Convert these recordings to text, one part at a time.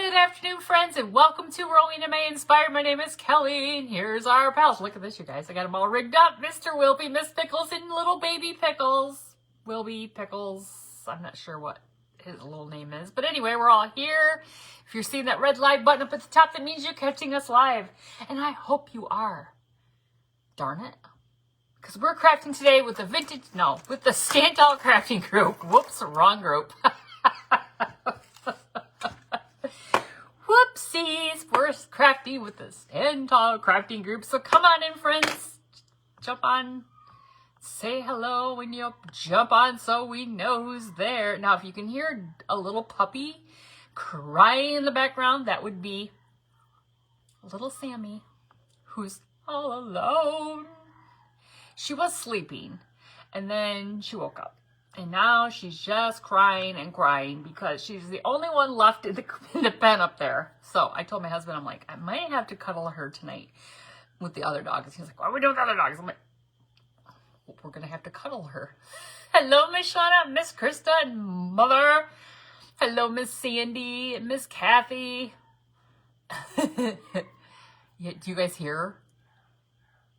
Good afternoon, friends, and welcome to Rowing to May Inspired. My name is Kelly, and here's our pals. Look at this, you guys. I got them all rigged up. Mr. Wilby, Miss Pickles, and little baby Pickles. Wilby Pickles. I'm not sure what his little name is. But anyway, we're all here. If you're seeing that red live button up at the top, that means you're catching us live. And I hope you are. Darn it. Because we're crafting today with the with the Standall Crafting Group. Whoops, wrong group. Whoopsies, we're crafting with the Standall Crafting Group. So come on in, friends. Jump on. Say hello when you jump on so we know who's there. Now, if you can hear a little puppy crying in the background, that would be little Sammy, who's all alone. She was sleeping, and then she woke up. And now she's just crying and crying because she's the only one left in the pen up there. So I told my husband, I'm like, I might have to cuddle her tonight with the other dogs. He's like, what are we doing with the other dogs? I'm like, well, we're going to have to cuddle her. Hello, Miss Shauna, Miss Krista, and Mother. Hello, Miss Sandy, and Miss Kathy. Yeah, do you guys hear her?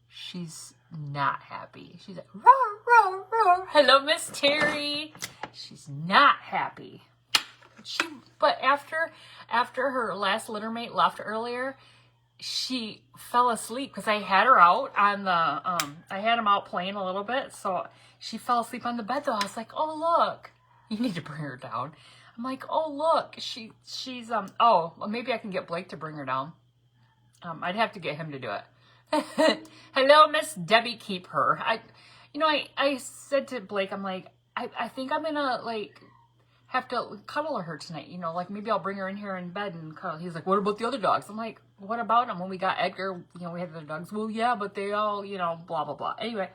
She's not happy. She's like, roar, roar, roar. Hello, Miss Terry. She's not happy. But after her last litter mate left earlier, she fell asleep because I had her out on the, I had him out playing a little bit. So she fell asleep on the bed though. I was like, oh, look, you need to bring her down. I'm like, oh, look, she's, oh, well, maybe I can get Blake to bring her down. I'd have to get him to do it. Hello, Miss Debbie, keep her. I said to Blake, I'm like, I think I'm gonna have to cuddle her tonight. Maybe I'll bring her in here in bed and cuddle. He's like, what about the other dogs? I'm like, what about them? When we got Edgar, we had the other dogs. Well, yeah, but they all, blah, blah, blah. Anyway,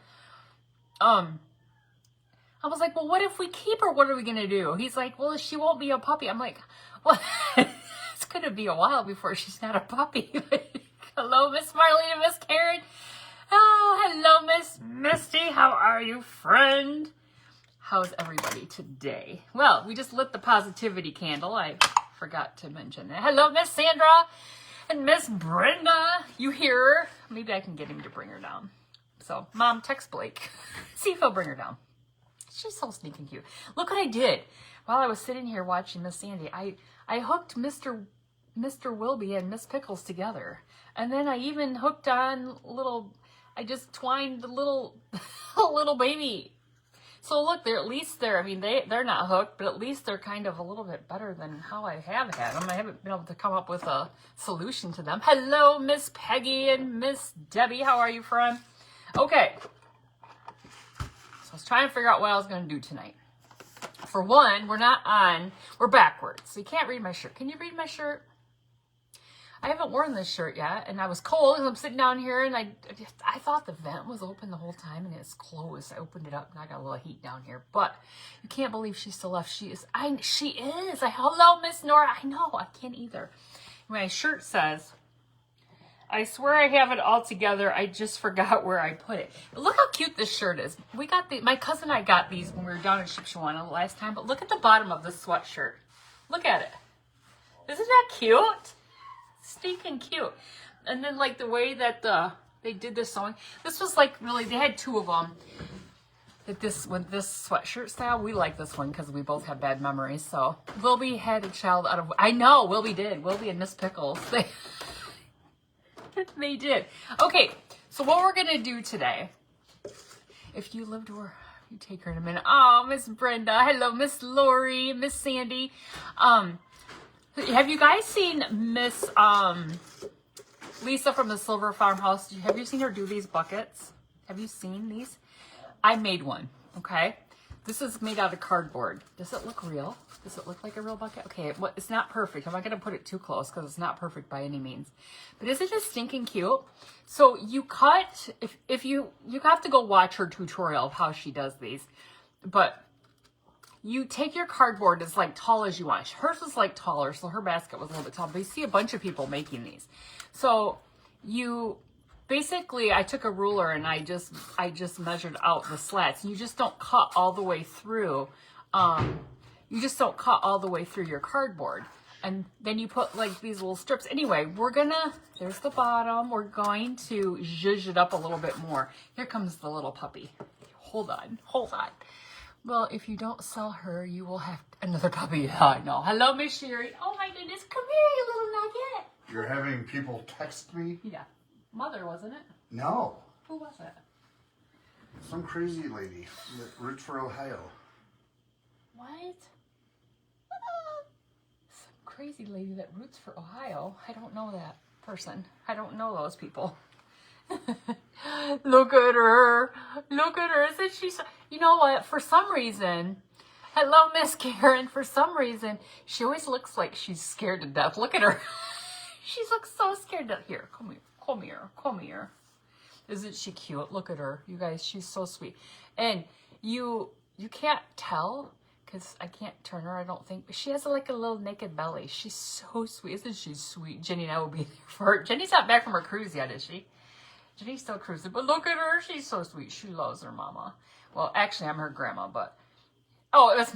I was like, well, what if we keep her? What are we gonna do? He's like, well, she won't be a puppy. I'm like, well, it's gonna be a while before she's not a puppy. Hello, Miss Marlene and Miss Karen. Oh, hello, Miss Misty. How are you, friend? How's everybody today? Well, we just lit the positivity candle. I forgot to mention that. Hello, Miss Sandra and Miss Brenda. You hear her? Maybe I can get him to bring her down. So, Mom, text Blake. See if he'll bring her down. She's so sneaking cute. Look what I did. While I was sitting here watching Miss Sandy, I hooked Mr. Wilby and Miss Pickles together. And then I even hooked on I just twined the little baby. So look, they're not hooked, but at least they're kind of a little bit better than how I have had them. I haven't been able to come up with a solution to them. Hello, Miss Peggy and Miss Debbie. How are you, friend? Okay. So I was trying to figure out what I was going to do tonight. For one, we're backwards. So you can't read my shirt. Can you read my shirt? I haven't worn this shirt yet, and I was cold, and I'm sitting down here, and I thought the vent was open the whole time, and it's closed. I opened it up, and I got a little heat down here, but you can't believe she's still left. She is. Hello, Miss Nora. I know, I can't either. My shirt says, I swear I have it all together. I just forgot where I put it. But look how cute this shirt is. My cousin and I got these when we were down in Shipshewana the last time, but look at the bottom of this sweatshirt. Look at it. Isn't that cute? Stinking cute. And then the way that they did this sewing, this was really, they had two of them. With this sweatshirt style, we like this one because we both have bad memories. So Wilby had a child out of, I know, Wilby did. Wilby and Miss Pickles. They did. Okay, so what we're gonna do today, if you lived where, you take her in a minute. Oh, Miss Brenda. Hello, Miss Lori, Miss Sandy. Have you guys seen Miss Lisa from the Silver Farmhouse? Have you seen her do these buckets? Have you seen these? I made one, okay? This is made out of cardboard. Does it look real? Does it look like a real bucket? Okay, it's not perfect. I'm not going to put it too close because it's not perfect by any means. But isn't it stinking cute? So you cut, if you have to go watch her tutorial of how she does these. But you take your cardboard as tall as you want. Hers was taller, so her basket was a little bit tall. But you see a bunch of people making these. So basically I took a ruler and I just measured out the slats. You just don't cut all the way through. You just don't cut all the way through your cardboard. And then you put like these little strips. Anyway, there's the bottom. We're going to zhuzh it up a little bit more. Here comes the little puppy. Hold on. Well, if you don't sell her, you will have another puppy. I know. Hello, Miss Sherry. Oh my goodness. Come here, you little nugget. You're having people text me? Yeah. Mother, wasn't it? No. Who was it? Some crazy lady that roots for Ohio. What? Some crazy lady that roots for Ohio. I don't know that person. I don't know those people. Look at her. Isn't she so... You know what? For some reason... Hello, Miss Karen. For some reason, she always looks like she's scared to death. Look at her. She looks so scared to death. Here, come here. Isn't she cute? Look at her. You guys, she's so sweet. And you can't tell because I can't turn her, I don't think. But she has like a little naked belly. She's so sweet. Isn't she sweet? Jenny and I will be there for her. Jenny's not back from her cruise yet, is she? Jenny's still cruising. But look at her. She's so sweet. She loves her mama. Well, actually, I'm her grandma, but... Oh, it was...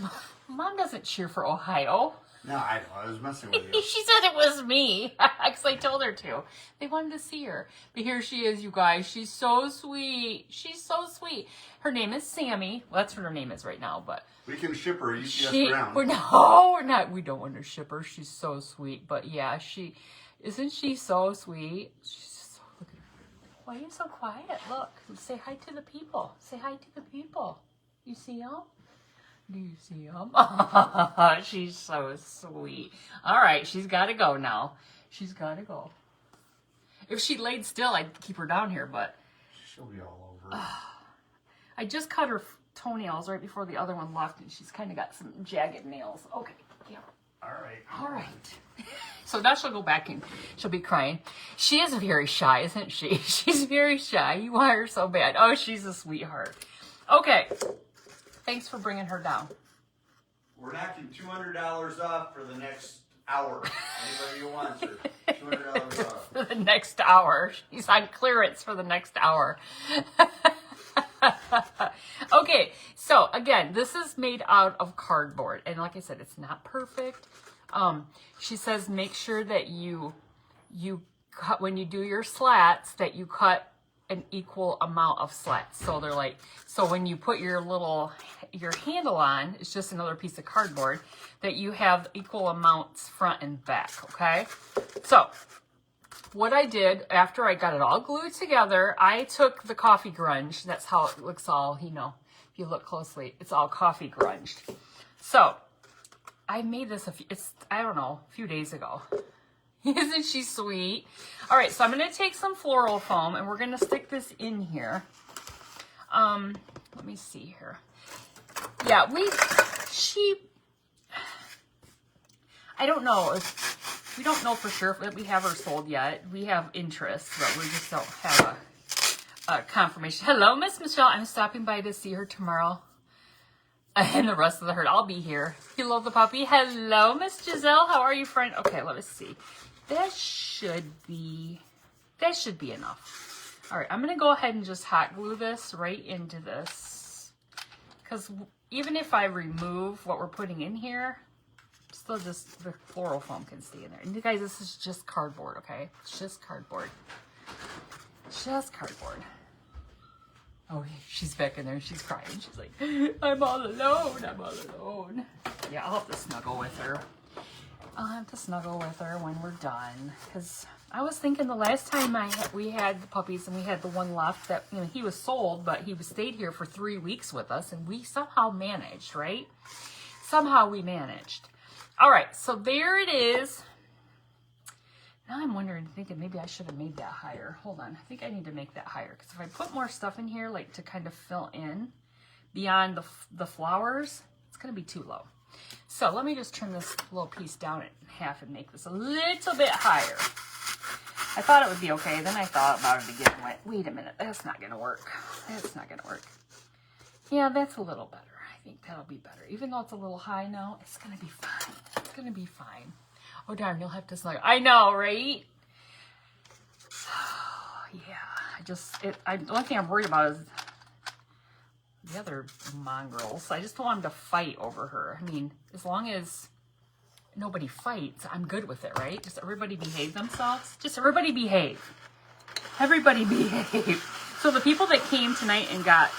Mom doesn't cheer for Ohio. No, I know. I was messing with you. She said it was me. Because I told her to. They wanted to see her. But here she is, you guys. She's so sweet. She's so sweet. Her name is Sammy. Well, that's what her name is right now, but... We can ship her UPS ground. We're not. We don't want to ship her. She's so sweet. But yeah, isn't she so sweet? She's so... Look at her. Why are you so quiet? Look. Say hi to the people. Say hi to the people. You see them? Do you see him? She's so sweet. All right, she's got to go now. She's got to go. If she laid still, I'd keep her down here, but... She'll be all over. I just cut her toenails right before the other one left, and she's kind of got some jagged nails. Okay, yeah. All right. So now she'll go back and she'll be crying. She is very shy, isn't she? She's very shy. You want her so bad. Oh, she's a sweetheart. Okay. Thanks for bringing her down. We're knocking $200 off for the next hour. Anybody who wants her, $200 off. For the next hour. She's on clearance for the next hour. Okay, so again, this is made out of cardboard. And like I said, it's not perfect. She says make sure that you cut, when you do your slats, that you cut an equal amount of slats. So they're like, so when you put your handle on, it's just another piece of cardboard, that you have equal amounts front and back, okay? So what I did after I got it all glued together, I took the coffee grunge. That's how it looks all, you know, if you look closely, it's all coffee grunged. So I made this a few days ago. Isn't she sweet? All right, so I'm going to take some floral foam and we're going to stick this in here. Let me see here. Yeah, I don't know. We don't know for sure if we have her sold yet. We have interest, but we just don't have a confirmation. Hello, Miss Michelle. I'm stopping by to see her tomorrow. And the rest of the herd, I'll be here. You love the puppy. Hello, Miss Giselle. How are you, friend? Okay, let us see. That should be enough. All right, I'm going to go ahead and just hot glue this right into this. Because even if I remove what we're putting in here, still just the floral foam can stay in there. And you guys, this is just cardboard, okay? It's just cardboard. Just cardboard. Oh, she's back in there and she's crying. She's like, I'm all alone. Yeah, I'll have to snuggle with her. When we're done. Because I was thinking the last time we had the puppies and we had the one left that, you know, he was sold, but he stayed here for 3 weeks with us and we somehow managed, right? Somehow we managed. All right, so there it is. Now I'm thinking maybe I should have made that higher. Hold on, I think I need to make that higher. Because if I put more stuff in here, like to kind of fill in beyond the flowers, it's going to be too low. So let me just turn this little piece down in half and make this a little bit higher. I thought it would be okay. Then I thought about it again and went, wait a minute, that's not going to work. That's not going to work. Yeah, that's a little better. I think that'll be better. Even though it's a little high now, it's going to be fine. It's going to be fine. Oh, darn, you'll have to snuggle. I know, right? Yeah, the only thing I'm worried about is the other mongrels. I just don't want them to fight over her. I mean, as long as nobody fights, I'm good with it, right? Just everybody behave themselves. Just everybody behave. Everybody behave. So the people that came tonight and got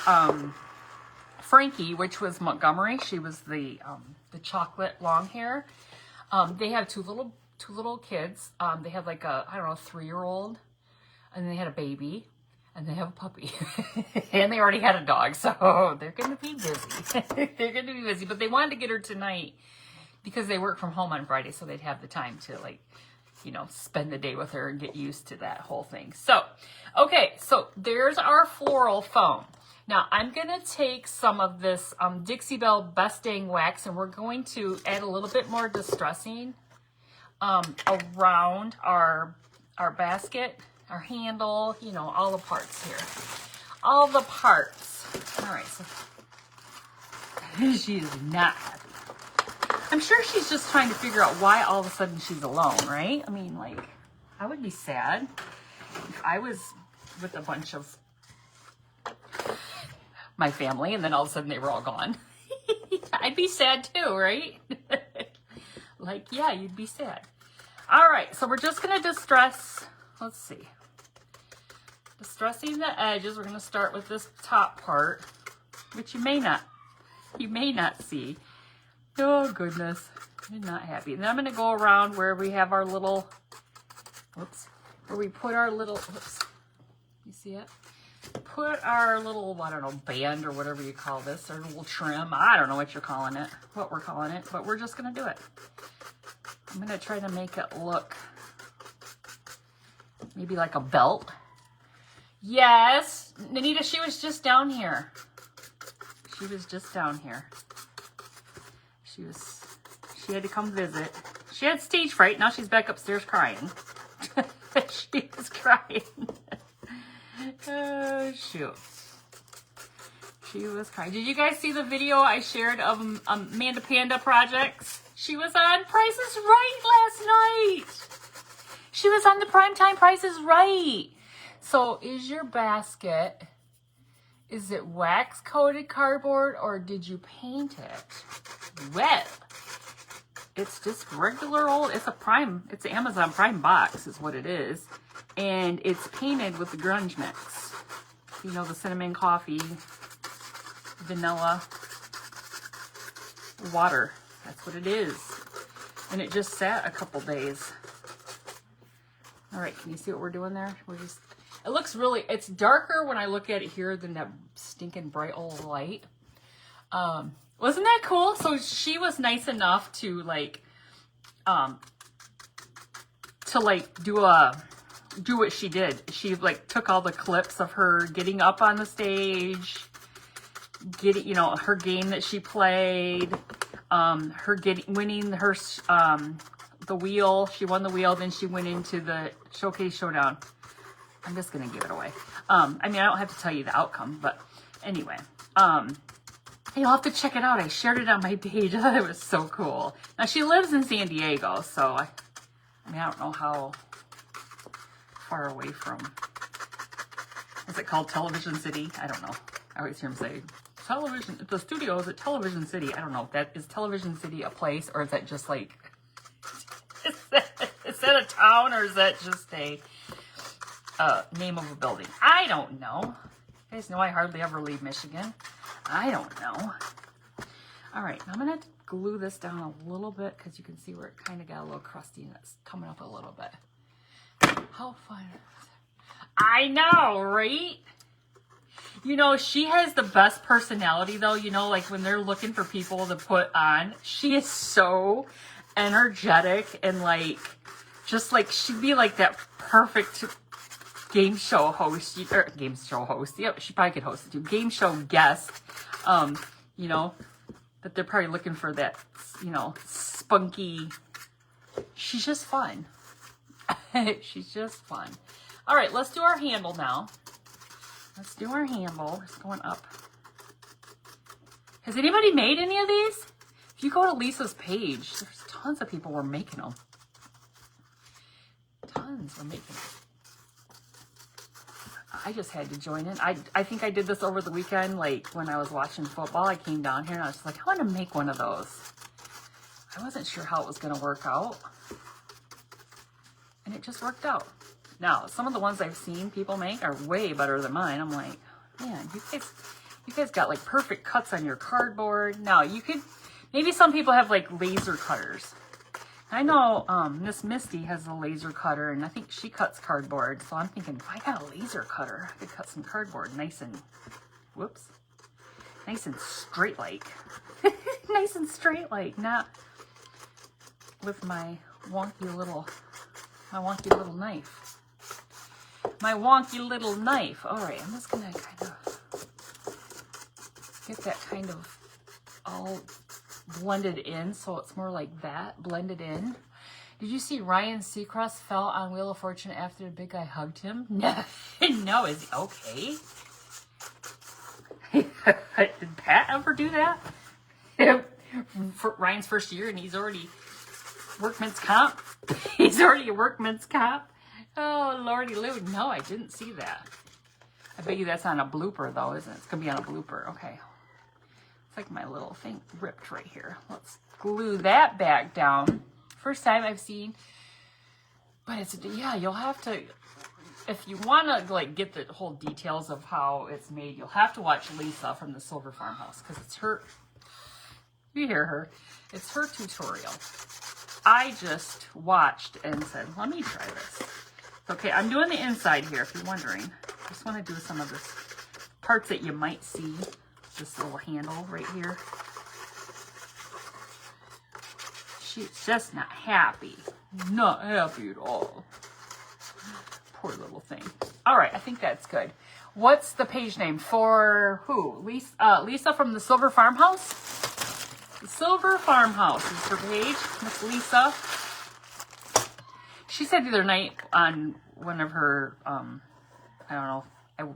Frankie, which was Montgomery, she was the chocolate long hair. They have two little kids. They have like a, I don't know, 3-year-old, and they had a baby, and they have a puppy, and they already had a dog. So they're going to be busy. They're going to be busy, but they wanted to get her tonight because they work from home on Friday, so they'd have the time to, like, you know, spend the day with her and get used to that whole thing. So, okay, so there's our floral foam. Now, I'm going to take some of this Dixie Belle Best Dang Wax, and we're going to add a little bit more distressing around our basket, our handle, you know, all the parts here. All the parts. All right, so she is not happy. I'm sure she's just trying to figure out why all of a sudden she's alone, right? I mean, like, I would be sad if I was with a bunch of my family and then all of a sudden they were all gone. I'd be sad too, right? Like, yeah, you'd be sad. All right, so we're just going to distress, let's see. Distressing the edges. We're going to start with this top part, which you may not see. Oh, goodness. I'm not happy. And then I'm going to go around where we have our little, whoops, where we put our little, whoops, you see it? Put our little, I don't know, band or whatever you call this, or little trim. I don't know what you're calling it, what we're calling it, but we're just going to do it. I'm going to try to make it look maybe like a belt. Yes, Anita, she was just down here. She was just down here. She had to come visit. She had stage fright. Now she's back upstairs crying. She was crying. Oh, shoot. She was crying. Did you guys see the video I shared of Amanda Panda Projects? She was on Price is Right last night. She was on the Primetime Price is Right. So is your basket, is it wax coated cardboard or did you paint it? Well, it's just regular old, it's an Amazon Prime box is what it is. And it's painted with the grunge mix. You know, the cinnamon coffee, vanilla, water. That's what it is. And it just sat a couple days. All right, can you see what we're doing there? It looks really, it's darker when I look at it here than that stinking bright old light. Wasn't that cool? So she was nice enough to do what she did. She took all the clips of her getting up on the stage, her game that she played, her winning her the wheel. She won the wheel, then she went into the Showcase Showdown. I'm just gonna give it away. I mean, I don't have to tell you the outcome, but anyway, you'll have to check it out. I shared it on my page. I thought it was so cool. Now she lives in San Diego, so I don't know how far away from, is it called Television City? I don't know. I always hear him say television, the studio is at Television City. I don't know. Is Television City a place, or is that just like, is that a town, or is that just a name of a building? I don't know. You guys know I hardly ever leave Michigan. I don't know. All right, I'm going to glue this down a little bit because you can see where it kind of got a little crusty and it's coming up a little bit. How fun is it? I know, right? You know, she has the best personality though, you know, like when they're looking for people to put on, she is so energetic and just she'd be like that perfect game show host. Yep, she probably could host it too. Game show guest. You know, that they're probably looking for that, you know, spunky. She's just fun. She's just fun. All right, let's do our handle now. Let's do our handle. It's going up. Has anybody made any of these? If you go to Lisa's page, there's tons of people were making them. Tons were making them. I just had to join in. I think I did this over the weekend, when I was watching football. I came down here and I was just like, I want to make one of those. I wasn't sure how it was going to work out. And it just worked out. Now, some of the ones I've seen people make are way better than mine. I'm like, man, you guys got like perfect cuts on your cardboard. Now, you could, maybe some people have like laser cutters. I know Miss Misty has a laser cutter, and I think she cuts cardboard. So I'm thinking, if I got a laser cutter, I could cut some cardboard nice and, whoops, nice and straight like. Nice and straight like, not with my wonky little knife. My wonky little knife. All right, I'm just gonna kind of get that kind of all blended in, so it's more like that, blended in. Did you see Ryan Seacrest fell on Wheel of Fortune after the big guy hugged him? No, no, is he okay? Did Pat ever do that? For Ryan's first year, and he's already workman's comp. He's already a workman's comp. Oh, Lordy Lou. No, I didn't see that. I bet you that's on a blooper, though, isn't it? It's going to be on a blooper. Okay. It's like my little thing ripped right here. Let's glue that back down. First time I've seen. But it's, yeah, you'll have to, if you want to, like, get the whole details of how it's made, you'll have to watch Lisa from the Silver Farmhouse, because it's her, you hear her, it's her tutorial. I just watched and said, let me try this. Okay, I'm doing the inside here, if you're wondering. I just want to do some of the parts that you might see. This little handle right here. She's just not happy. Not happy at all. Poor little thing. All right, I think that's good. What's the page name for who? Lisa from the Silver Farmhouse? The Silver Farmhouse is her page. Miss Lisa. She said the other night on one of her, I don't know,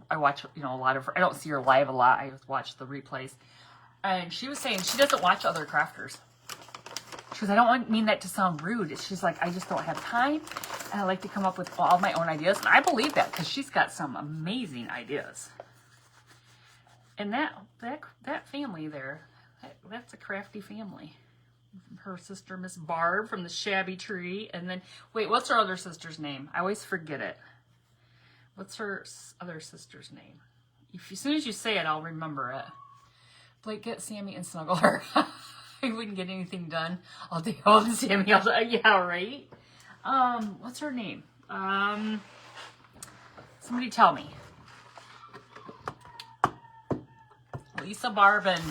I watch, a lot of her, I don't see her live a lot, I watch the replays, and she was saying she doesn't watch other crafters. She goes, I don't mean that to sound rude. She's like, I just don't have time, and I like to come up with all my own ideas, and I believe that, because she's got some amazing ideas. And that family there, that's a crafty family. Her sister, Miss Barb, from the Shabby Tree. And then, wait, what's her other sister's name? I always forget it. What's her other sister's name? As soon as you say it, I'll remember it. Blake, get Sammy and snuggle her. I wouldn't get anything done. I'll do Sammy. Yeah, right? What's her name? Somebody tell me. Lisa Barb and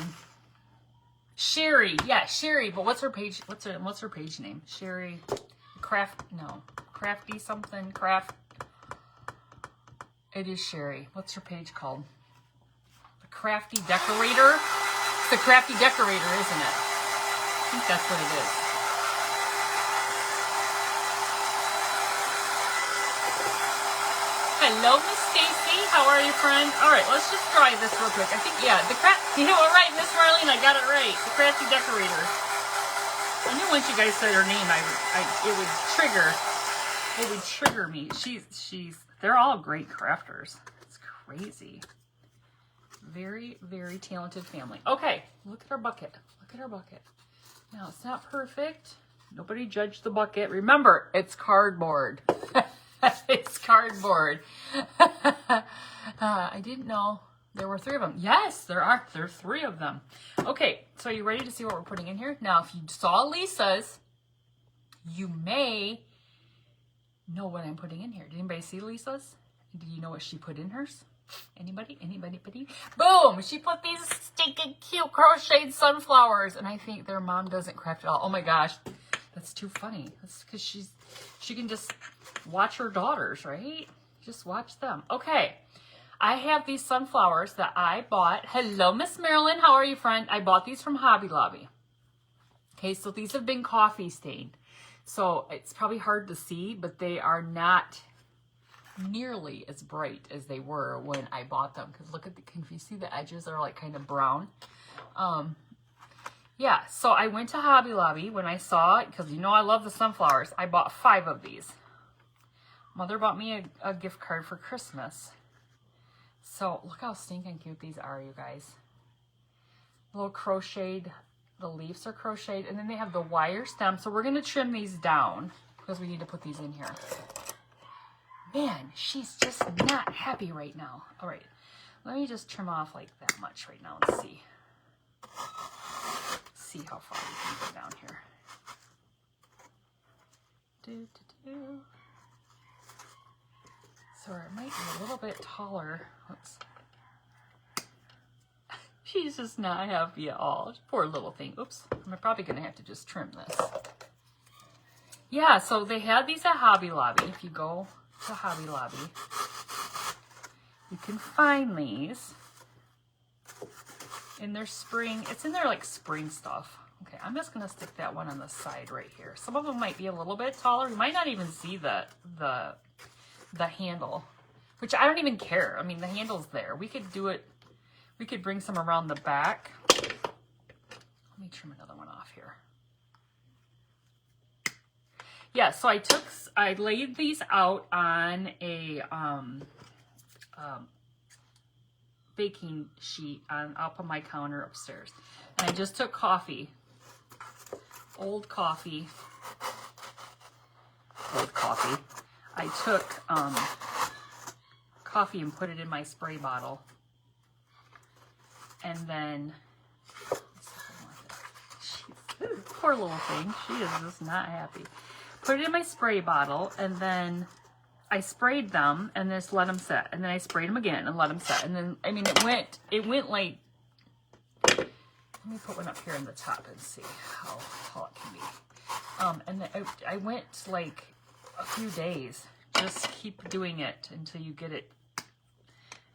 Sherry, yeah, Sherry. But what's her page? What's her page name? Sherry, Crafty something. Craft. It is Sherry. What's her page called? The Crafty Decorator. It's the Crafty Decorator, isn't it? I think that's what it is. Hello, Miss Stacy. How are you, friend? All right, let's just try this real quick. I think, yeah, you know what, right, Miss Marlene, I got it right. The Crafty Decorator. I knew once you guys said her name, it would trigger me. They're all great crafters. It's crazy. Very, very talented family. Okay, look at our bucket. Look at our bucket. Now, it's not perfect. Nobody judge the bucket. Remember, it's cardboard. It's cardboard. I didn't know there were 3 of them. Yes, there are. There are 3 of them. Okay, so are you ready to see what we're putting in here? Now, if you saw Lisa's, you may know what I'm putting in here. Did anybody see Lisa's? Do you know what she put in hers? Anybody? Boom! She put these stinking cute crocheted sunflowers, and I think their mom doesn't craft at all. Oh my gosh, that's too funny. That's because she can just watch her daughters, right? Just watch them. Okay, I have these sunflowers that I bought. Hello, Miss Marilyn. How are you, friend? I bought these from Hobby Lobby. Okay, so these have been coffee stained. So it's probably hard to see, but they are not nearly as bright as they were when I bought them. Because look at can you see the edges are like kind of brown? Yeah, so I went to Hobby Lobby when I saw it, because you know I love the sunflowers. I bought 5 of these. Mother bought me a gift card for Christmas. So look how stinking cute these are, you guys. Little crocheted The leaves are crocheted, and then they have the wire stem. So we're going to trim these down because we need to put these in here. Man, she's just not happy right now. All right, let me just trim off like that much right now and see. See how far we can go down here. So it might be a little bit taller. Oops. She's just not happy at all. Poor little thing. Oops. I'm probably going to have to just trim this. Yeah, so they had these at Hobby Lobby. If you go to Hobby Lobby, you can find these in their spring. It's in their like spring stuff. Okay, I'm just going to stick that one on the side right here. Some of them might be a little bit taller. You might not even see the handle, which I don't even care. I mean, the handle's there. We could do it. We could bring some around the back. Let me trim another one off here. Yeah, so I laid these out on a baking sheet up on my counter upstairs. And I just took coffee, old coffee. I took coffee and put it in my spray bottle. And then, poor little thing, she is just not happy. Put it in my spray bottle, and then I sprayed them, and just let them set. And then I sprayed them again and let them set. And then, I mean, it went like, let me put one up here in the top and see how tall it can be. And then I went like a few days. Just keep doing it until you get it.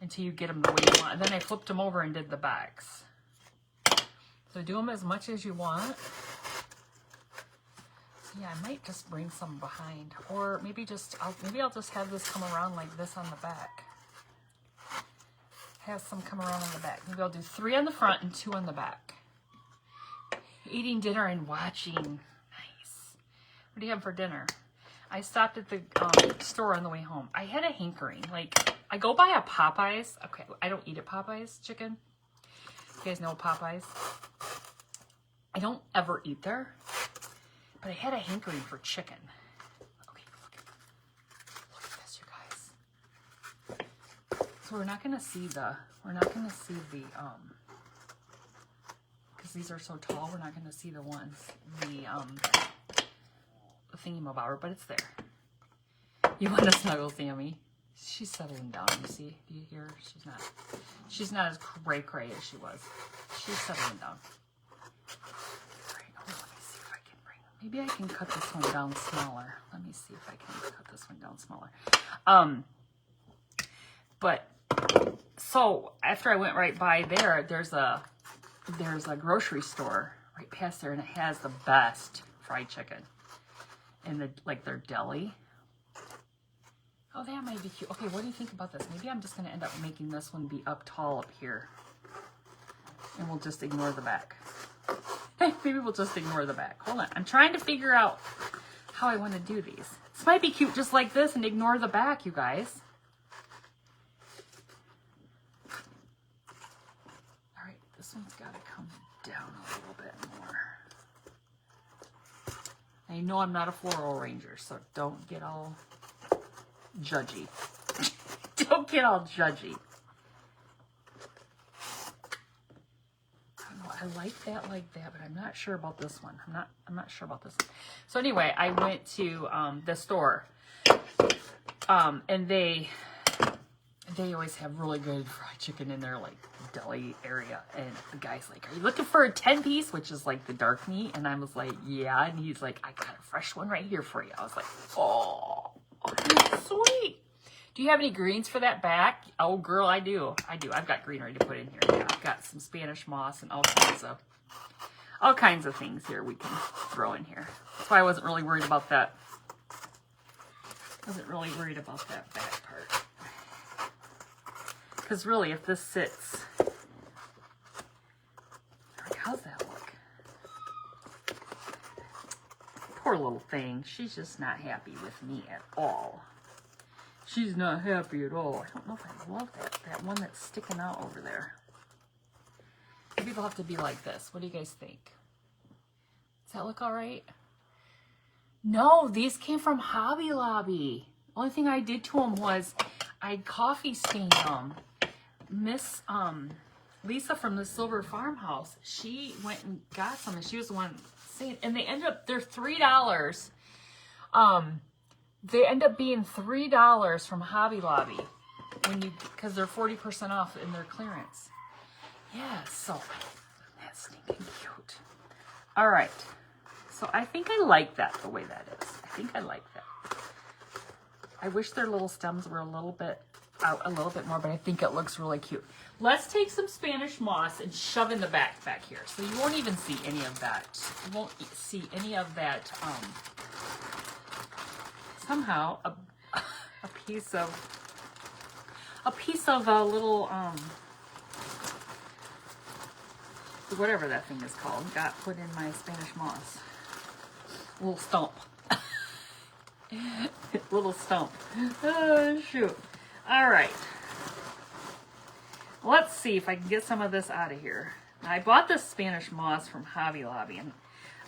Until you get them the way you want. And then I flipped them over and did the backs. So do them as much as you want. So yeah, I might just bring some behind. Or maybe I'll just have this come around like this on the back. Have some come around on the back. Maybe I'll do 3 on the front and 2 on the back. Eating dinner and watching. Nice. What do you have for dinner? I stopped at the store on the way home. I had a hankering. Like, I go by a Popeyes. Okay, I don't eat at Popeyes chicken. You guys know Popeyes? I don't ever eat there. But I had a hankering for chicken. Okay, look at this, you guys. So we're not gonna see the, because these are so tall, we're not gonna see the ones, the thingamabobber, but it's there. You want to snuggle, Sammy? She's settling down, you see? Do you hear? She's not as cray-cray as she was. She's settling down. All right, let me see if I can maybe I can cut this one down smaller. Let me see if I can cut this one down smaller. But, so, after I went right by there, there's a grocery store right past there, and it has the best fried chicken. In their deli. Oh, that might be cute. Okay, what do you think about this? Maybe I'm just going to end up making this one be up tall up here. And we'll just ignore the back. Maybe we'll just ignore the back. Hold on. I'm trying to figure out how I want to do these. This might be cute just like this and ignore the back, you guys. All right, this one's got to come down a little bit more. I know I'm not a floral ranger, so don't get all judgy. Don't get all judgy. I don't know, I like that like that, but I'm not sure about this one. I'm not sure about this one. So anyway, I went to the store, and they always have really good fried chicken in their like deli area, and the guy's like, "Are you looking for a 10-piece?" which is like the dark meat, and I was like, "Yeah," and he's like, "I got a fresh one right here for you." I was like, "Oh, that's sweet." Do you have any greens for that back? Oh, girl, I do. I've got greenery to put in here. Yeah, I've got some Spanish moss and all kinds of things here we can throw in here. That's why I wasn't really worried about that. Back part. Because really, if this sits, how's that look? Poor little thing. She's just not happy with me at all. She's not happy at all. I don't know if I love that one that's sticking out over there. Maybe it'll have to be like this. What do you guys think? Does that look all right? No, these came from Hobby Lobby. Only thing I did to them was I coffee stained them. Miss Lisa from the Silver Farmhouse, she went and got some, and she was the one saying, and they ended up, they're $3. They end up being $3 from Hobby Lobby when you, because they're 40% off in their clearance. Yeah, so that's stinking cute. All right, so I think I like that the way that is. I think I like that. I wish their little stems were a little bit out a little bit more, but I think it looks really cute. Let's take some Spanish moss and shove in the back here. So you won't even see any of that. You won't see any of that, somehow a piece of a little, whatever that thing is called, got put in my Spanish moss. Little stump. Little stump. Oh, shoot. All right. Let's see if I can get some of this out of here. Now, I bought this Spanish moss from Hobby Lobby, and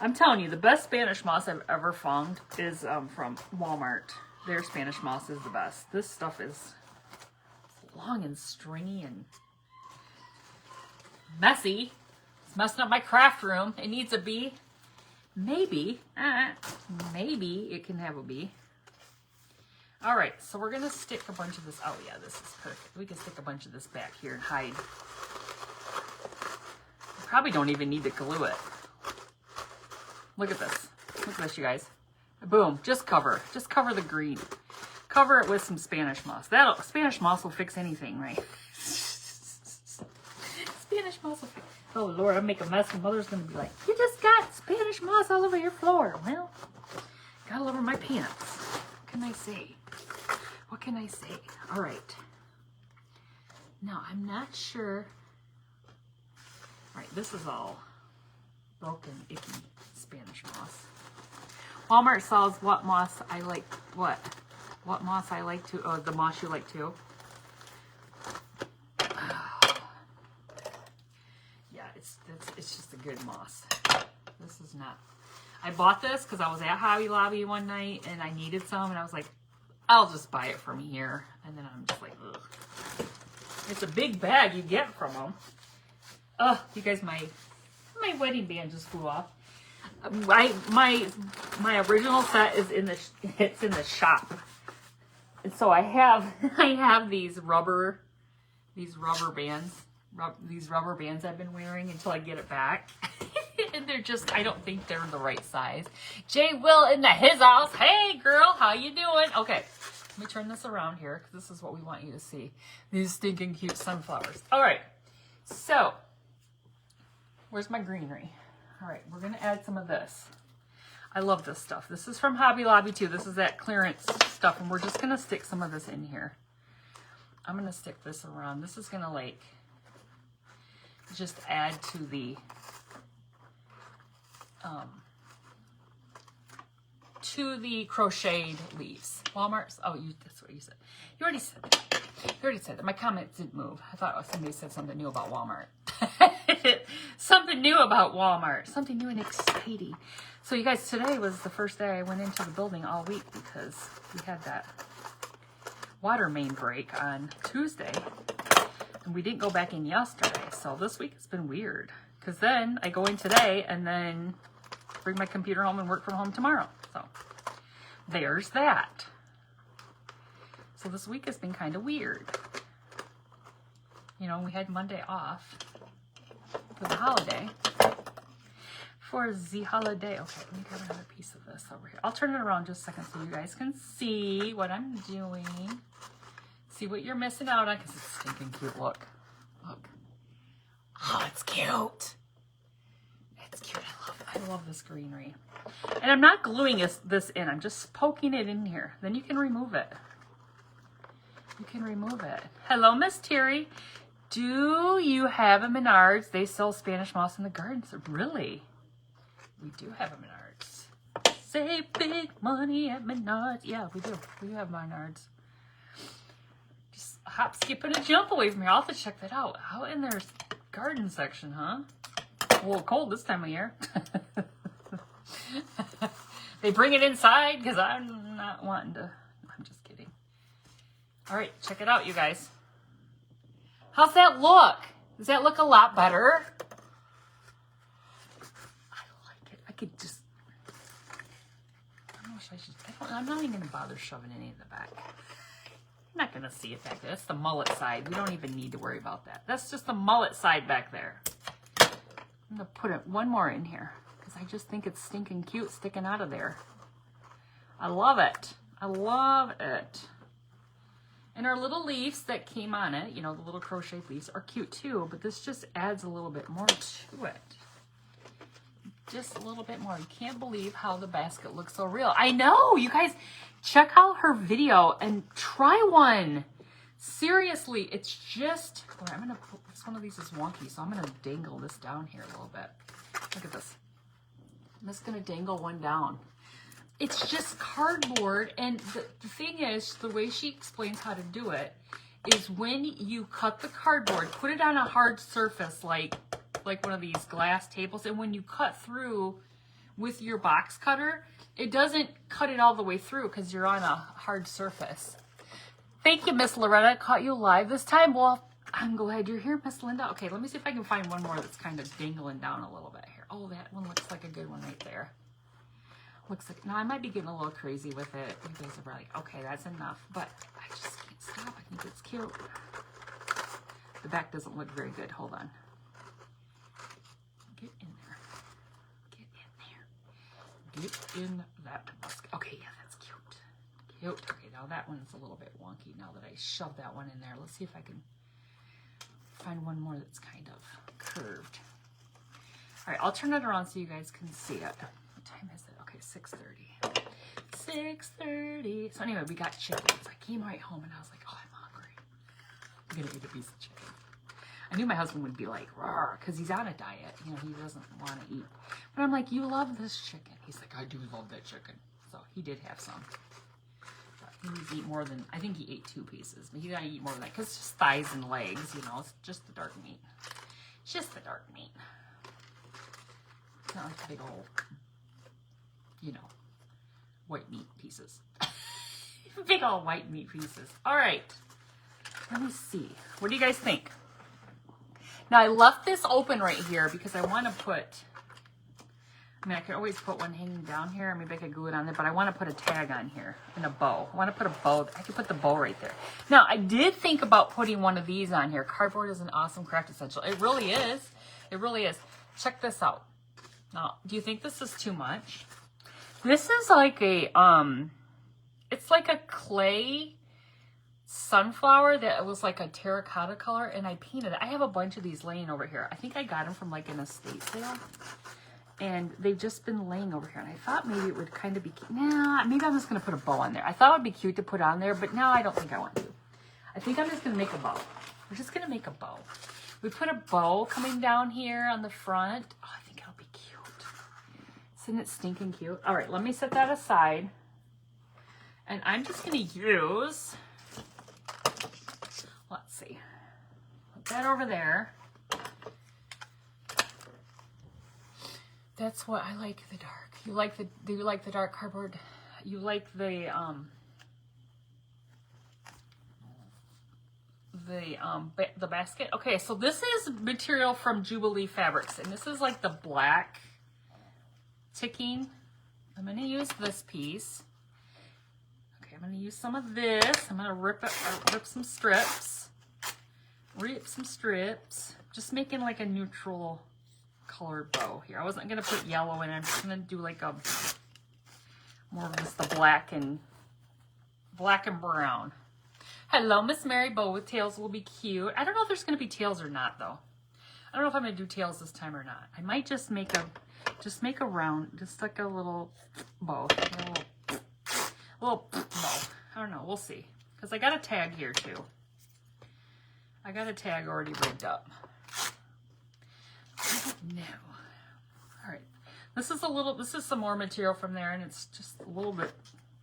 I'm telling you, the best Spanish moss I've ever found is from Walmart. Their Spanish moss is the best. This stuff is long and stringy and messy. It's messing up my craft room. It needs a bee. Maybe it can have a bee. All right, so we're gonna stick a bunch of this. Oh yeah, this is perfect. We can stick a bunch of this back here and hide. We probably don't even need to glue it. Look at this. Look at this, you guys. Boom, just cover the green. Cover it with some Spanish moss. Spanish moss will fix anything, right? Spanish moss will fix. Oh Lord, I'll make a mess and Mother's gonna be like, you just got Spanish moss all over your floor. Well, got all over my pants. What can I say? What can I say? All right. Now, I'm not sure. All right, this is all broken, icky Spanish moss. Walmart sells what moss I like, what moss I like to, oh, the moss you like too. Yeah, it's just a good moss. This is not. I bought this because I was at Hobby Lobby one night and I needed some, and I was like, I'll just buy it from here. And then I'm just like, ugh. It's a big bag you get from them. Ugh, you guys, my wedding band just flew off. My original set is in the shop, and so I have these rubber bands I've been wearing until I get it back. And they're just, I don't think they're the right size. Jay Will in his house. Hey girl, how you doing? Okay, let me turn this around here because this is what we want you to see. These stinking cute sunflowers. All right, so where's my greenery? All right, we're gonna add some of this. I love this stuff. This is from Hobby Lobby too. This is that clearance stuff, and we're just gonna stick some of this in here. I'm gonna stick this around. This is gonna like just add to the crocheted leaves. Walmart's, oh, that's what you said. You already said that. You already said that. My comment didn't move. I thought somebody said something new about Walmart. Something new about Walmart. Something new and exciting. So you guys, today was the first day I went into the building all week because we had that water main break on Tuesday. And we didn't go back in yesterday. So this week it's been weird. Because then I go in today and then bring my computer home and work from home tomorrow. So there's that. So this week has been kind of weird. You know, we had Monday off for the holiday. For the holiday. Okay, let me grab another piece of this over here. I'll turn it around just a second so you guys can see what I'm doing. See what you're missing out on because it's stinking cute. Look. Look. Oh, it's cute. It's cute. I love this greenery. And I'm not gluing this in. I'm just poking it in here. Then you can remove it. You can remove it. Hello, Miss Terry. Do you have a Menards? They sell Spanish moss in the gardens. Really? We do have a Menards. Save big money at Menards. Yeah, we do. We have Menards. Just hop, skip, and a jump away from here. I'll have to check that out. Out in their garden section, huh? A little cold this time of year. They bring it inside because I'm not wanting to. I'm just kidding. All right, check it out, you guys. How's that look? Does that look a lot better? I like it. I could just. I don't know if I should. I'm not even going to bother shoving any in the back. You're not going to see it back there. That's the mullet side. We don't even need to worry about that. That's just the mullet side back there. I'm going to put one more in here because I just think it's stinking cute sticking out of there. I love it. I love it. And our little leaves that came on it, you know, the little crochet leaves are cute too, but this just adds a little bit more to it. Just a little bit more. You can't believe how the basket looks so real. I know, you guys, check out her video and try one. Seriously, it's just, I'm gonna put, this one of these is wonky, so I'm gonna dangle this down here a little bit. Look at this. I'm just gonna dangle one down. It's just cardboard, and the thing is, the way she explains how to do it is when you cut the cardboard, put it on a hard surface like one of these glass tables, and when you cut through with your box cutter, it doesn't cut it all the way through because you're on a hard surface. Thank you, Miss Loretta. Caught you live this time. Well, I'm glad you're here, Miss Linda. Okay, let me see if I can find one more that's kind of dangling down a little bit here. Oh, that one looks like a good one right there. Looks like, now I might be getting a little crazy with it. You guys are probably like, okay, that's enough. But I just can't stop. I think it's cute. The back doesn't look very good. Hold on. Get in there. Get in there. Get in that basket. Okay, yeah, that's cute. Cute. Okay, now that one's a little bit wonky now that I shoved that one in there. Let's see if I can find one more that's kind of curved. All right, I'll turn it around so you guys can see it. What time is it? Okay, 6:30. 6:30. So anyway, we got chickens. I came right home and I was like, oh, I'm hungry. I'm gonna eat a piece of chicken. I knew my husband would be like, rawr, because he's on a diet. You know, he doesn't want to eat. But I'm like, you love this chicken. He's like, I do love that chicken. So he did have some. But he needs to eat more than, I think he ate 2 pieces. But he gotta eat more than that because it's just thighs and legs, you know. It's just the dark meat. It's just the dark meat. It's not like the big old, you know, white meat pieces. Big old white meat pieces. All right. Let me see. What do you guys think? Now, I left this open right here because I want to put, I mean, I could always put one hanging down here. Maybe I could glue it on there, but I want to put a tag on here and a bow. I want to put a bow. I could put the bow right there. Now, I did think about putting one of these on here. Cardboard is an awesome craft essential. It really is. It really is. Check this out. Now, do you think this is too much? This is like a, it's like a clay sunflower that was like a terracotta color, and I painted it. I have a bunch of these laying over here. I think I got them from like an estate sale, and they've just been laying over here, and I thought maybe it would kind of be, nah, maybe I'm just going to put a bow on there. I thought it would be cute to put on there, but now I don't think I want to. I think I'm just going to make a bow. We're just going to make a bow. We put a bow coming down here on the front. Oh, I think it'll be cute. Isn't it stinking cute? All right, let me set that aside. And I'm just going to use, let's see, put that over there. That's what I like, the dark. You like the, do you like the dark cardboard? You like the basket? Okay, so this is material from Jubilee Fabrics, and this is like the black ticking. I'm going to use this piece. Okay, I'm going to use some of this. I'm going to rip some strips. Rip some strips. Just making like a neutral colored bow here. I wasn't going to put yellow in. I'm just going to do like a more of just the black and brown. Hello, Miss Mary. Bow with tails will be cute. I don't know if there's going to be tails or not, though. I don't know if I'm going to do tails this time or not. I might just make a round, just like a little bow. A little bow. I don't know. We'll see. Because I got a tag here, too. I got a tag already rigged up. I don't know. All right. This is some more material from there, and it's just a little bit,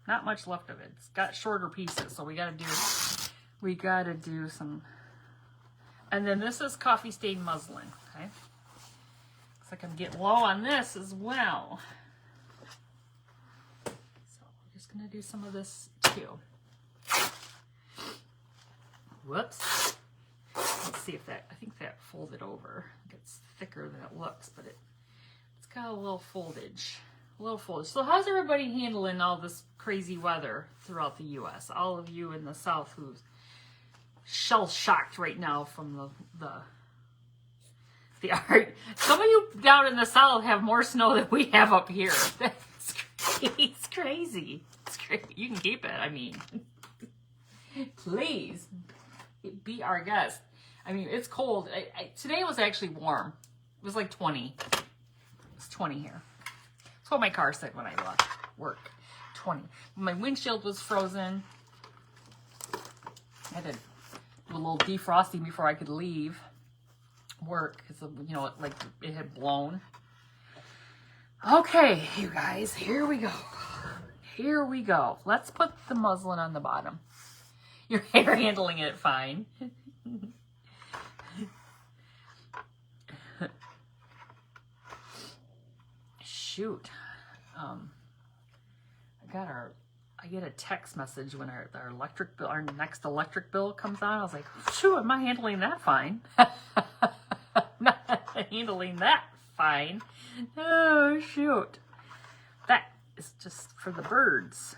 not much left of it. It's got shorter pieces, so we got to do some. And then this is coffee stained muslin, okay? Looks like I'm getting low on this as well. gonna do some of this too. Whoops. Let's see if that, I think that folded over. It's thicker than it looks, but it's got a little foldage. So how's everybody handling all this crazy weather throughout the U.S.? All of you in the South who's shell-shocked right now from the art. Some of you down in the South have more snow than we have up here. It's crazy. It's crazy. You can keep it. I mean, please be our guest. I mean, it's cold. Today was actually warm. It was like 20. It's 20 here. That's what my car said when I left work. 20. My windshield was frozen. I had to do a little defrosting before I could leave work because, you know, like it had blown. Okay, you guys, here we go. Here we go. Let's put the muslin on the bottom. Your hair handling it fine. Shoot. I get a text message when our electric bill, our next electric bill comes on. I was like, shoot, am I handling that fine? Not handling that fine. Oh, shoot. That is just for the birds.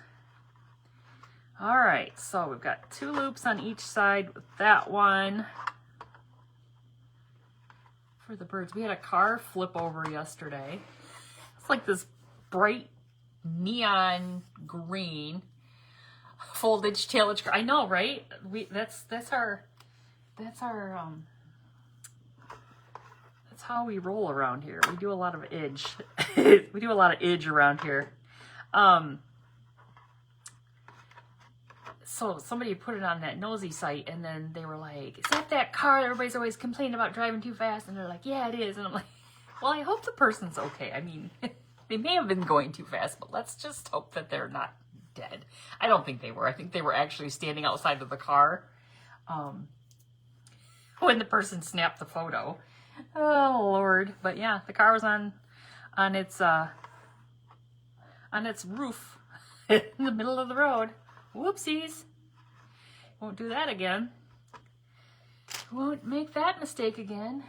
All right, so we've got 2 loops on each side with that one. For the birds, we had a car flip over yesterday. It's like this bright neon green foldage tailage car. I know, right? That's how we roll around here. We do a lot of edge. We do a lot of edge around here. So somebody put it on that Nosy site, and then they were like, is that car everybody's always complaining about driving too fast? And they're like, yeah, it is. And I'm like, well, I hope the person's okay. I mean, they may have been going too fast, but let's just hope that they're not dead. I don't think they were. I think they were actually standing outside of the car when the person snapped the photo. Oh, Lord. But yeah, the car was on its roof in the middle of the road. Whoopsies. Won't do that again. Won't make that mistake again.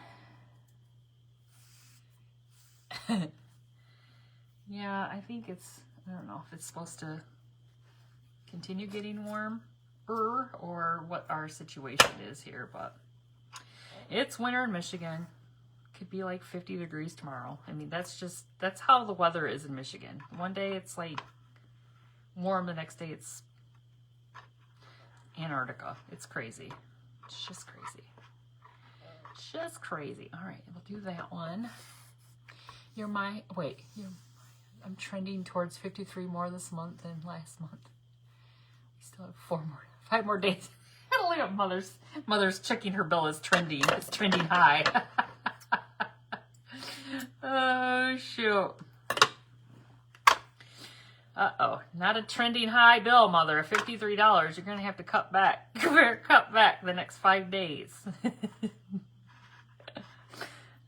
Yeah, I think I don't know if it's supposed to continue getting warmer or what our situation is here, but it's winter in Michigan. Could be like 50 degrees tomorrow. I mean, that's how the weather is in Michigan. One day it's like warm, the next day it's Antarctica. It's crazy. It's just crazy. Just crazy. All right, we'll do that one. I'm trending towards 53 more this month than last month. We still have 5 more days. Look at mother's checking her bill is trending. It's trending high. Oh, shoot. Uh-oh. Not a trending high bill, mother. $53. You're going to have to cut back. Cut back the next 5 days.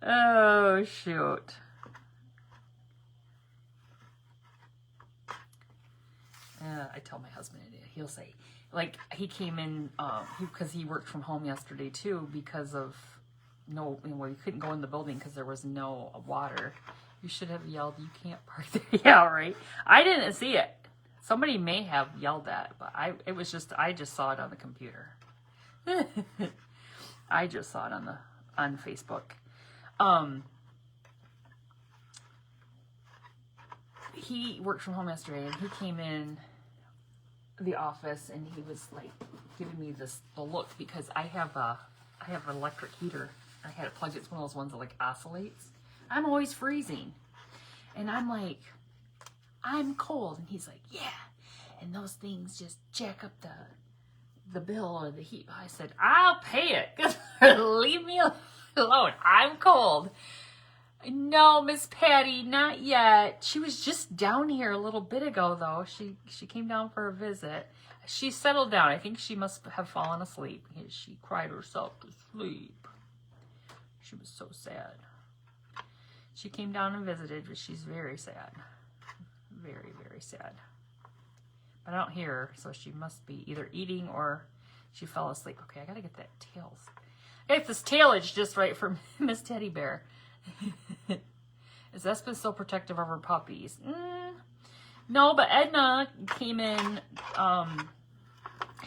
Oh, shoot. I tell my husband, he'll say, like, he came in, because he worked from home yesterday, too, because of we couldn't go in the building because there was no water. You should have yelled, you can't park there. Yeah, right. I didn't see it. Somebody may have yelled that, but I just saw it on the computer. I just saw it on Facebook. He worked from home yesterday, and he came in the office, and he was like giving me the look because I have an electric heater. I had it plugged. It's one of those ones that like oscillates. I'm always freezing, and I'm like, I'm cold, and he's like, yeah, and those things just jack up the bill or the heat. I said, I'll pay it. Leave me alone. I'm cold. No, Miss Patty, not yet. She was just down here a little bit ago, though. She came down for a visit. She settled down. I think she must have fallen asleep. She cried herself to sleep. She was so sad. She came down and visited, but she's very sad. Very, very sad. But I don't hear her, so she must be either eating or she fell asleep. Okay, I gotta get that tails. I got this tailage just right for Miss Teddy Bear. Is Espen still protective of her puppies? No, but Edna came in,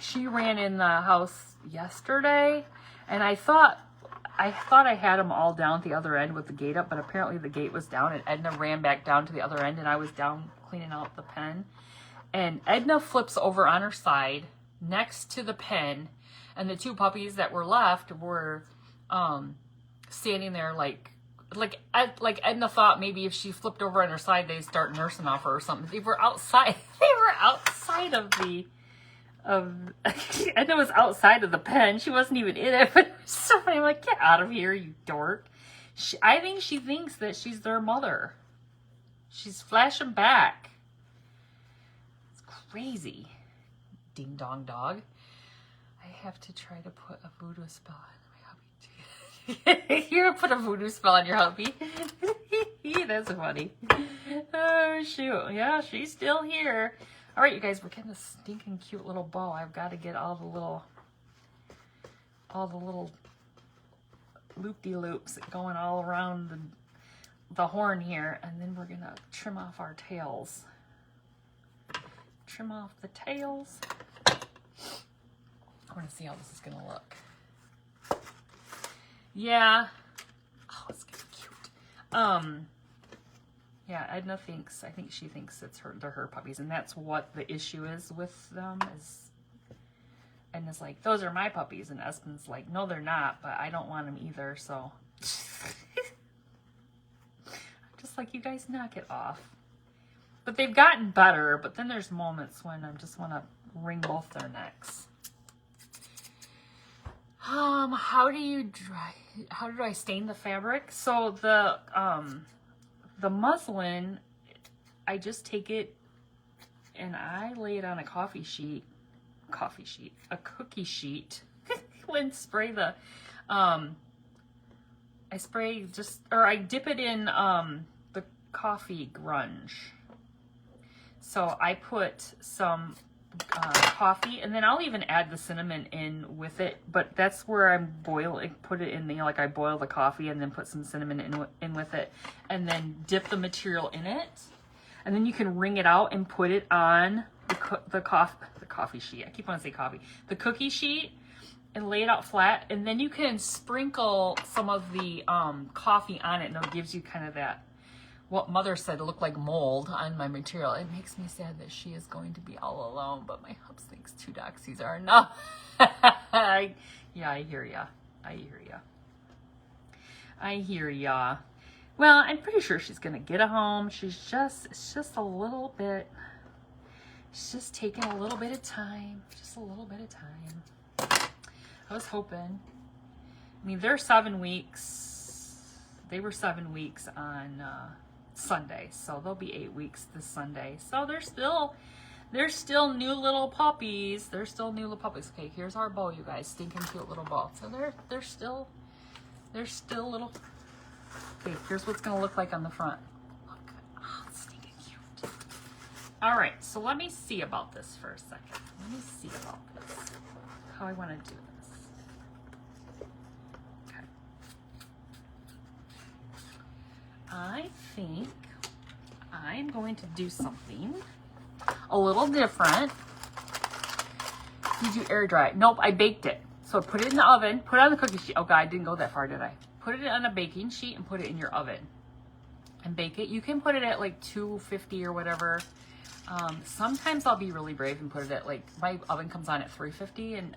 she ran in the house yesterday, and I thought I had them all down at the other end with the gate up, but apparently the gate was down, and Edna ran back down to the other end, and I was down cleaning out the pen. And Edna flips over on her side next to the pen, and the two puppies that were left were standing there like Edna thought maybe if she flipped over on her side, they'd start nursing off her or something. They were outside. They were outside of Edna was outside of the pen. She wasn't even in it. But it was so funny. I'm like, get out of here, you dork. I think she thinks that she's their mother. She's flashing back. It's crazy. Ding dong dog. I have to try to put a voodoo spell on my hubby too. You're gonna put a voodoo spell on your hubby. That's funny. Oh shoot. Yeah, she's still here. All right, you guys, we're getting a stinking cute little bow. I've got to get all the little loop-de-loops going all around the horn here, and then we're gonna trim off our tails. Trim off the tails. I want to see how this is gonna look. Yeah. Oh, it's getting cute. Yeah, Edna thinks, I think she thinks they're her puppies, and that's what the issue is with them, is Edna's like, those are my puppies, and Espen's like, no, they're not, but I don't want them either, so. I'm just like, you guys knock it off. But they've gotten better, but then there's moments when I just want to wring both their necks. How do I stain the fabric? So the muslin, I just take it and I lay it on a cookie sheet, when spray the, I dip it in, the coffee grunge. So I put some coffee, and then I'll even add the cinnamon in with it, but that's where I'm put it in, like I boil the coffee and then put some cinnamon in with it, and then dip the material in it, and then you can wring it out and put it on the coffee sheet. I keep wanting to say coffee. The cookie sheet, and lay it out flat, and then you can sprinkle some of the coffee on it, and it gives you kind of that, what Mother said, looked like mold on my material. It makes me sad that she is going to be all alone, but my hubs thinks 2 doxies are enough. Yeah, I hear ya. I hear ya. Well, I'm pretty sure she's gonna get a home. It's just a little bit, it's just taking a little bit of time. Just a little bit of time. I was hoping. I mean, they're 7 weeks. They were 7 weeks on Sunday, so they'll be 8 weeks this Sunday. So they're still new little puppies. Okay, here's our bow, you guys. Stinking cute little bow. So they're still little. Okay, here's what's gonna look like on the front. Look, oh, it's stinking cute. All right, so let me see about this for a second. Let me see about this. How I want to do this. Okay. I think I'm going to do something a little different. Did you air dry it? Nope, I baked it. So put it in the oven, put it on the cookie sheet. Oh God, I didn't go that far, did I? Put it on a baking sheet and put it in your oven and bake it. You can put it at like 250 or whatever. Sometimes I'll be really brave and put it at, like, my oven comes on at 350, and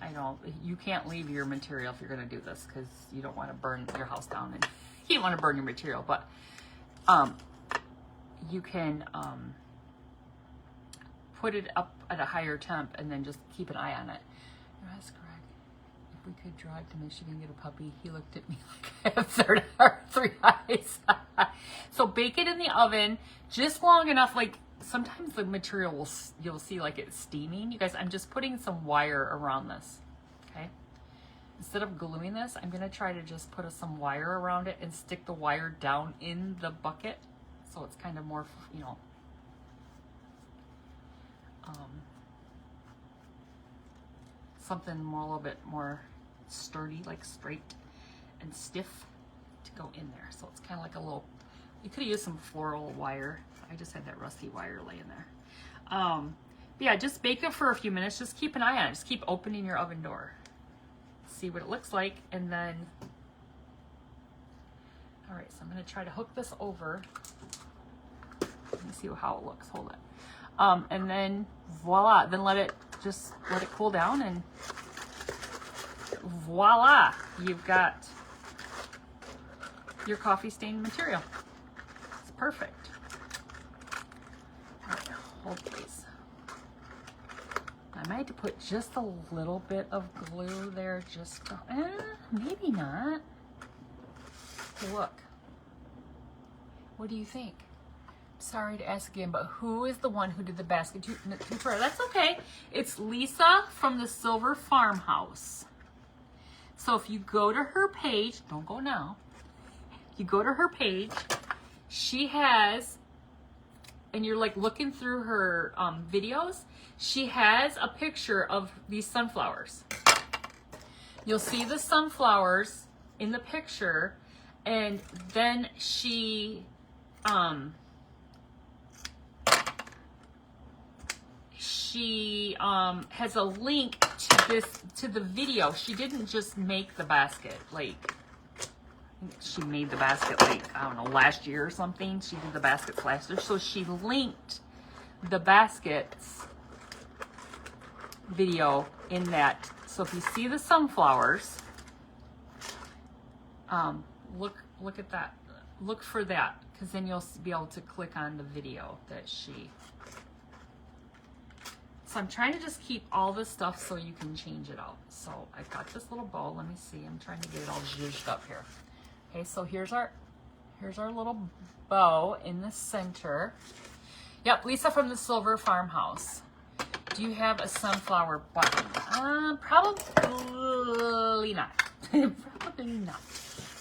you can't leave your material if you're going to do this, because you don't want to burn your house down, and you don't want to burn your material, but you can put it up at a higher temp and then just keep an eye on it. You ask Greg if we could drive to Michigan, get a puppy. He looked at me like I have 3 eyes. So bake it in the oven just long enough, like, sometimes the material you'll see like it's steaming. You guys, I'm just putting some wire around this, okay? Instead of gluing this, I'm gonna try to just put some wire around it and stick the wire down in the bucket, so it's kind of more, something more, a little bit more sturdy, like straight and stiff to go in there. So it's kind of like a little, you could have used some floral wire. I just had that rusty wire laying there. But yeah, just bake it for a few minutes. Just keep an eye on it. Just keep opening your oven door. See what it looks like. And then, all right, so I'm going to try to hook this over. Let me see how it looks. Hold it. And then voila. Then let it cool down, and voila. You've got your coffee stain material. It's perfect. All right, hold please. I might have to put just a little bit of glue there, just to, maybe not. Look. What do you think? Sorry to ask again, but who is the one who did the basket tutorial? That's okay. It's Lisa from the Silver Farmhouse. So if you go to her page, don't go now. You go to her page, she has, and you're like looking through her videos, she has a picture of these sunflowers. You'll see the sunflowers in the picture, and then she has a link to the video. She didn't just make the basket, like she made the basket like, I don't know, last year or something. She did the baskets last year. So she linked the baskets video in that. So if you see the sunflowers, look at that. Look for that, because then you'll be able to click on the video that she. So I'm trying to just keep all this stuff so you can change it out. So I've got this little bowl. Let me see. I'm trying to get it all zhuzhed up here. Okay, so here's our little bow in the center. Yep, Lisa from the Silver Farmhouse. Do you have a sunflower button? Probably not. Probably not.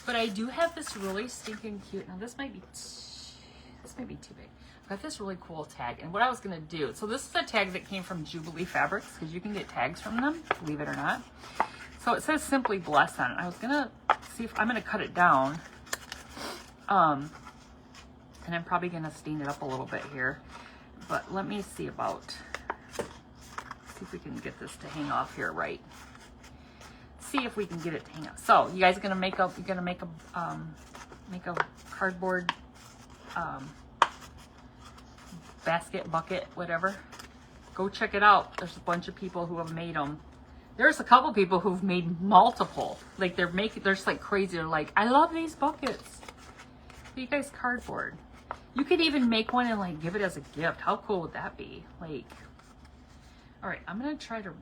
But I do have this really stinking cute. Now this might be too big. I've got this really cool tag, and what I was gonna do. So this is a tag that came from Jubilee Fabrics, because you can get tags from them, believe it or not. So it says Simply Blessed on it. I was gonna see if I'm gonna cut it down, and I'm probably gonna stain it up a little bit here. But let me see if we can get this to hang off here right. See if we can get it to hang up. So you guys are gonna make a cardboard basket, bucket, whatever. Go check it out. There's a bunch of people who have made them. There's a couple people who've made multiple. Like they're just like crazy. They're like, I love these buckets. You guys, cardboard. You could even make one and like give it as a gift. How cool would that be? Like, all right, I'm gonna try to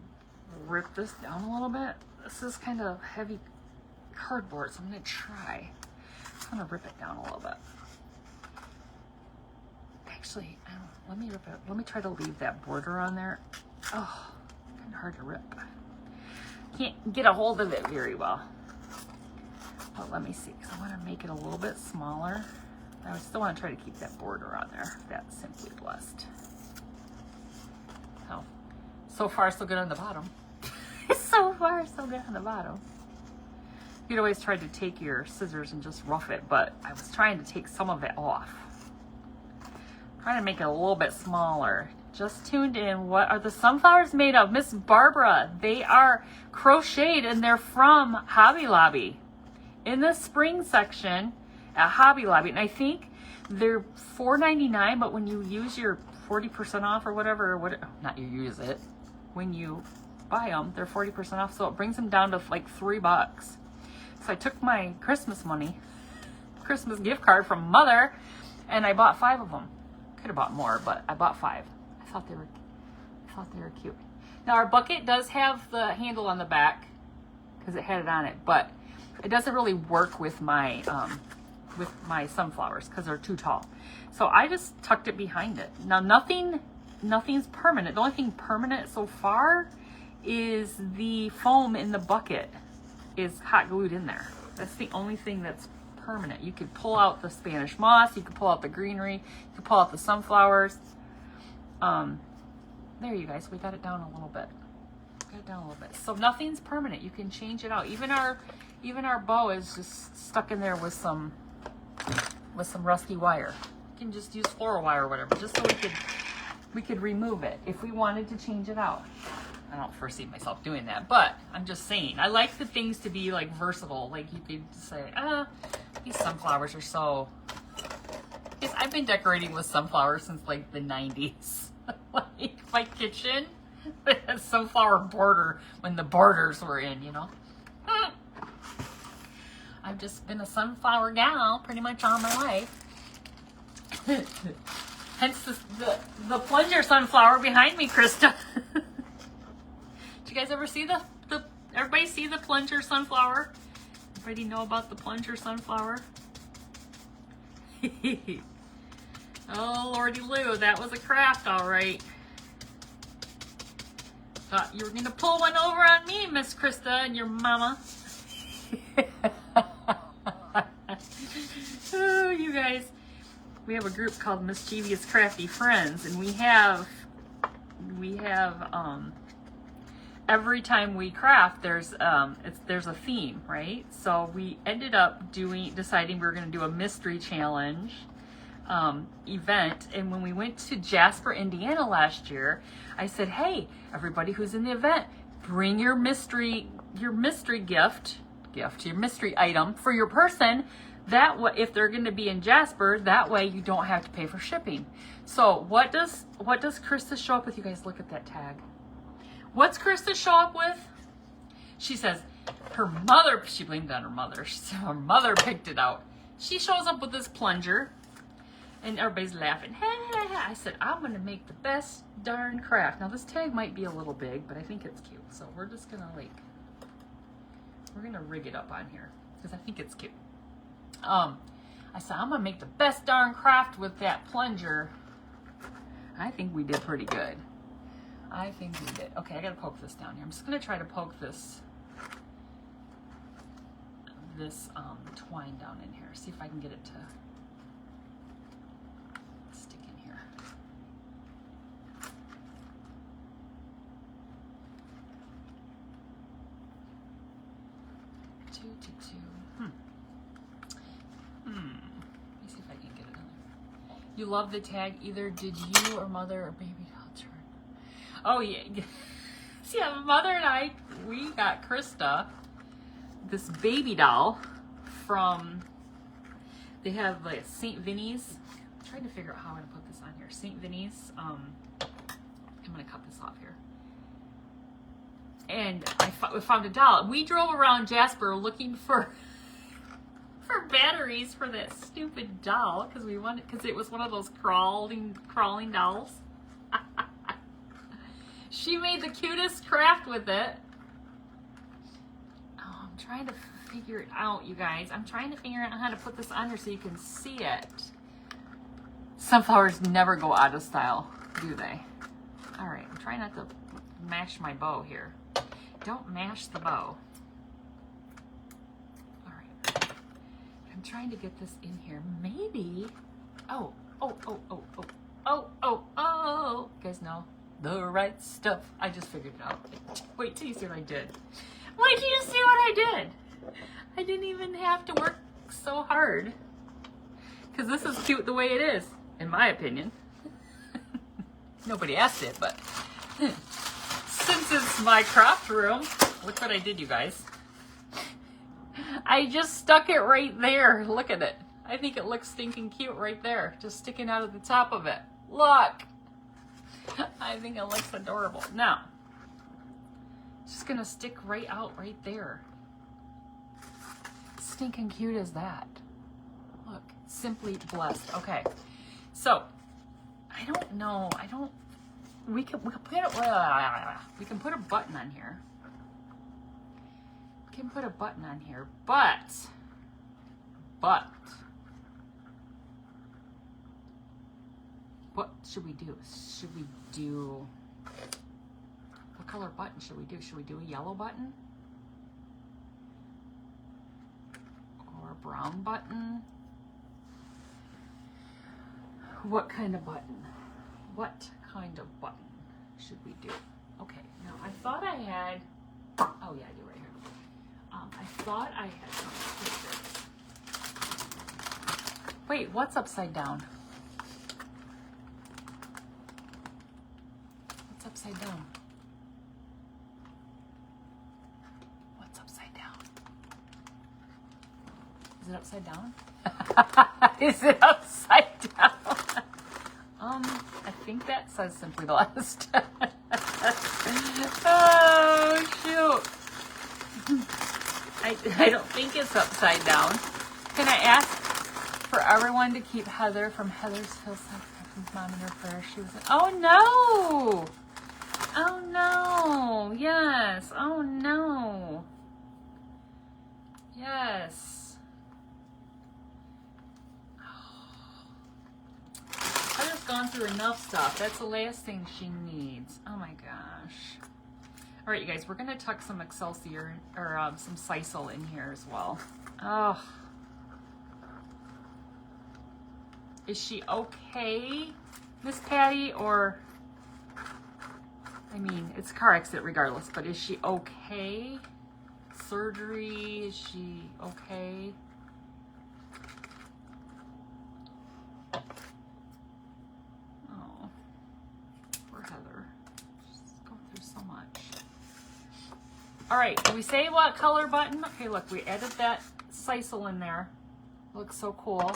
rip this down a little bit. This is kind of heavy cardboard, so I'm gonna rip it down a little bit. Actually, let me rip it. Let me try to leave that border on there. Oh, kind of hard to rip. Can't get a hold of it very well. But let me see, because I want to make it a little bit smaller. I still want to try to keep that border on there. That's Simply Blessed. So far, so good on the bottom. So far, so good on the bottom. You'd always try to take your scissors and just rough it, but I was trying to take some of it off. Trying to make it a little bit smaller. Just tuned in. What are the sunflowers made of? Miss Barbara. They are crocheted and they're from Hobby Lobby. In the spring section at Hobby Lobby. And I think they're $4.99, but when you use your 40% off or whatever, not you use it, when you buy them, they're 40% off. So it brings them down to like $3. So I took my Christmas Christmas gift card from Mother, and I bought 5 of them. Could have bought more, but I bought 5. I thought they were cute. Now our bucket does have the handle on the back because it had it on it, but it doesn't really work with my sunflowers because they're too tall. So I just tucked it behind it. Now nothing's permanent. The only thing permanent so far is the foam in the bucket is hot glued in there. That's the only thing that's permanent. You could pull out the Spanish moss, you could pull out the greenery, you could pull out the sunflowers. There you guys, we got it down a little bit. it down a little bit. So nothing's permanent. You can change it out. Even our bow is just stuck in there with some rusty wire. You can just use floral wire or whatever, just so we could remove it if we wanted to change it out. I don't foresee myself doing that, but I'm just saying, I like the things to be like versatile. Like you could say, these sunflowers are so... Yes, I've been decorating with sunflowers since like the 90s. Like my kitchen, it has sunflower border when the borders were in, you know. I've just been a sunflower gal pretty much all my life. Hence the plunger sunflower behind me, Krista. Did you guys ever see everybody see the plunger sunflower? Everybody know about the plunger sunflower? Oh, Lordy Lou, that was a craft, all right. Thought you were gonna pull one over on me, Miss Krista, and your mama. Oh, you guys. We have a group called Mischievous Crafty Friends, and we have every time we craft, there's a theme, right? So we ended up deciding we were going to do a mystery challenge event, and when we went to Jasper, Indiana last year, I said, hey, everybody who's in the event, bring your mystery gift, your mystery item for your person. That way, if they're going to be in Jasper, that way you don't have to pay for shipping. So what does Krista show up with? You guys look at that tag. What's Krista show up with? She says her mother, she blamed it on her mother. So her mother picked it out. She shows up with this plunger and everybody's laughing. Hey, hey, hey. I said, I'm going to make the best darn craft. Now this tag might be a little big, but I think it's cute. So we're just going to we're going to rig it up on here because I think it's cute. I said, I'm going to make the best darn craft with that plunger. I think we did pretty good. I think we did. Okay, I got to poke this down here. I'm just going to try to poke this twine down in here. See if I can get it to stick in here. Two. Let me see if I can get it in there. You love the tag. Either did you or mother or baby doll turn. Oh yeah. See, mother and I, we got Krista this baby doll from. They have like St. Vinny's. I'm trying to figure out how I'm gonna put this on here. St. Vinny's. I'm gonna cut this off here. And we found a doll. We drove around Jasper looking for batteries for that stupid doll because it was one of those crawling dolls. She made the cutest craft with it. Oh, I'm trying to figure it out, you guys. I'm trying to figure out how to put this on here so you can see it. Sunflowers never go out of style, do they? All right, I'm trying not to mash my bow here. Don't mash the bow. All right. I'm trying to get this in here. Maybe. Oh. You guys know the right stuff. I just figured it out. Wait till you see what I did. Wait till you see what I did. I didn't even have to work so hard. Because this is cute the way it is, in my opinion. Nobody asked it, but since it's my craft room, look what I did, you guys. I just stuck it right there. Look at it. I think it looks stinking cute right there. Just sticking out of the top of it. Look. I think it looks adorable. Now, just going to stick right out right there. Stinking cute as that. Look. Simply blessed. Okay. So, I don't know. We can put a button on here. We can put a button on here, but what should we do? What color button should we do? Should we do a yellow button? Or a brown button? What kind of button? What kind of button should we do? Okay, now I thought I had, oh yeah, I do right here. I thought I had something. Wait, what's upside down? What's upside down? What's upside down? Is it upside down? Is it upside down? I think that says Simply Blessed. Oh, shoot. I don't think it's upside down. Can I ask for everyone to keep Heather from Heather's Phil's mom in her prayer? She was like, oh no! Oh no! Yes! Oh no! Yes! Heather's gone through enough stuff. That's the last thing she needs. Oh my gosh. All right, you guys, we're gonna tuck some Excelsior or some Sisal in here as well. Oh, is she okay, Miss Patty? Or, I mean, it's car exit regardless, but is she okay? Surgery? Is she okay? Oh, poor Heather. She's going through so much. All right, do we say what color button? Okay, look, we added that Sisal in there. Looks so cool.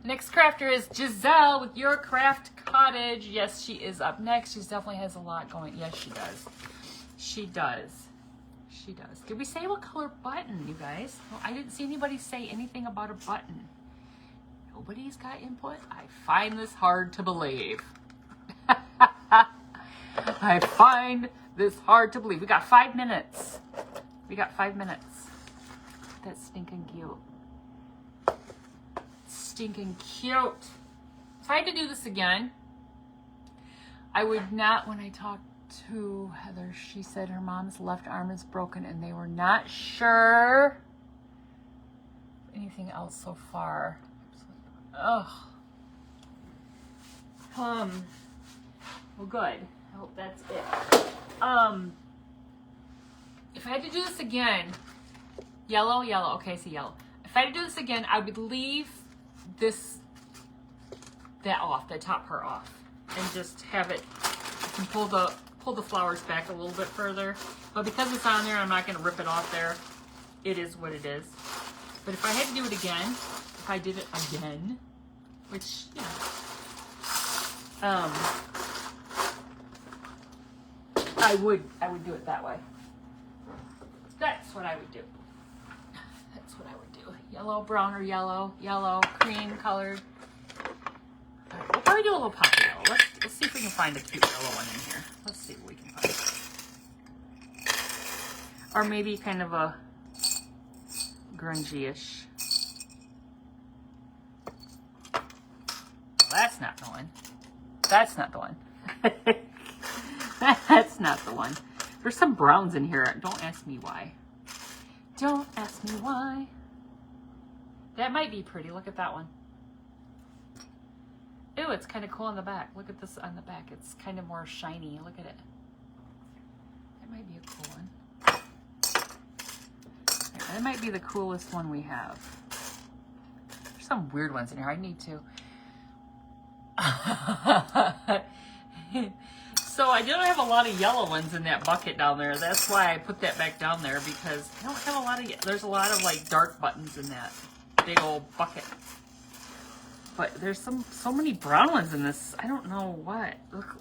Next crafter is Giselle with Your Craft Cottage. Yes, she is up next. She definitely has a lot going. Yes, she does. She does. She does. Did we say what color button, you guys? Well, I didn't see anybody say anything about a button. Nobody's got input? I find this hard to believe. I find this hard to believe. We got 5 minutes. We got 5 minutes. That's stinking cute. Stinking cute. If I had to do this again, I would not. When I talked to Heather, she said her mom's left arm is broken and they were not sure anything else so far. Ugh. Well, good. I hope that's it. If I had to do this again, yellow. Okay, I see yellow. If I had to do this again, I would leave that off, the top part off, and just have it. I can pull the flowers back a little bit further. But because it's on there, I'm not going to rip it off there. It is what it is. But if I had to do it again, if I did it again, which, you know, I would do it that way. That's what I would do. That's what I would do. Yellow, brown, or yellow, cream colored. All right, we'll probably do a little pop yellow. Let's see if we can find a cute yellow one in here. Let's see what we can find. Or maybe kind of a grungy-ish. Well, that's not the one. That's not the one. That's not the one. There's some browns in here. Don't ask me why. Don't ask me why. That might be pretty. Look at that one. Ew, it's kind of cool on the back. Look at this on the back. It's kind of more shiny. Look at it. That might be a cool one. That might be the coolest one we have. There's some weird ones in here. I need to. So I don't have a lot of yellow ones in that bucket down there. That's why I put that back down there, because I don't have a lot of, there's a lot of like dark buttons in that big old bucket. But there's so many brown ones in this. I don't know what. Look.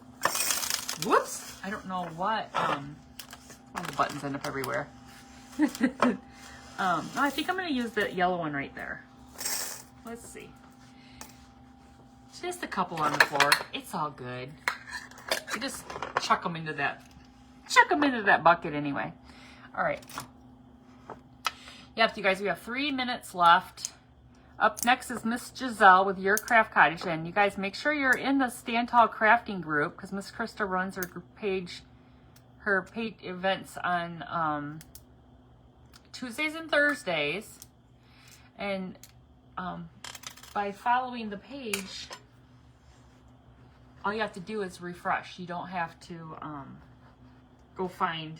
Whoops. I don't know what. All the buttons end up everywhere. No, I think I'm going to use the yellow one right there. Let's see. Just a couple on the floor. It's all good. You just chuck them into that bucket anyway. All right. Yep, you guys, we have 3 minutes left. Up next is Miss Giselle with Your Craft Cottage. And you guys, make sure you're in the Stand Tall Crafting group, because Miss Krista runs her page events on Tuesdays and Thursdays. And by following the page, all you have to do is refresh. You don't have to go find